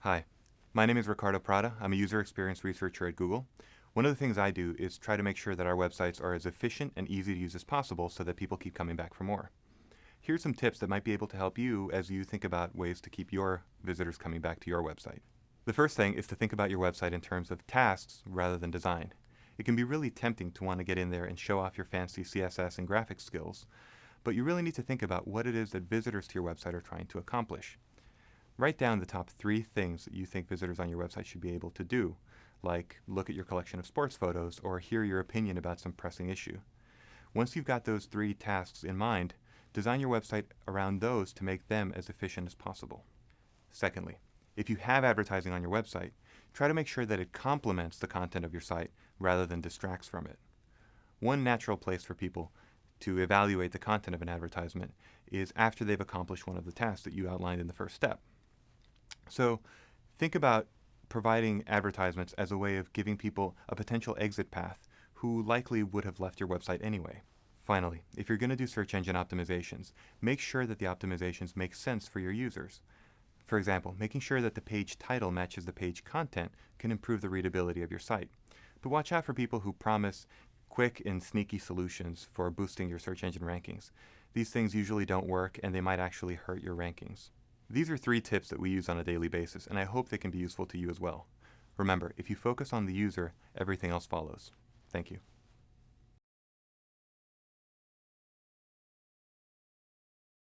Hi, my name is Ricardo Prada. I'm a user experience researcher at Google. One of the things I do is try to make sure that our websites are as efficient and easy to use as possible so that people keep coming back for more. Here's some tips that might be able to help you as you think about ways to keep your visitors coming back to your website. The first thing is to think about your website in terms of tasks rather than design. It can be really tempting to want to get in there and show off your fancy CSS and graphics skills, but you really need to think about what it is that visitors to your website are trying to accomplish. Write down the top 3 things that you think visitors on your website should be able to do, like look at your collection of sports photos or hear your opinion about some pressing issue. Once you've got those 3 tasks in mind, design your website around those to make them as efficient as possible. Secondly, if you have advertising on your website, try to make sure that it complements the content of your site rather than distracts from it. One natural place for people to evaluate the content of an advertisement is after they've accomplished one of the tasks that you outlined in the first step. So think about providing advertisements as a way of giving people a potential exit path who likely would have left your website anyway. Finally, if you're going to do search engine optimizations, make sure that the optimizations make sense for your users. For example, making sure that the page title matches the page content can improve the readability of your site. But watch out for people who promise quick and sneaky solutions for boosting your search engine rankings. These things usually don't work, and they might actually hurt your rankings. These are 3 tips that we use on a daily basis, and I hope they can be useful to you as well. Remember, if you focus on the user, everything else follows. Thank you.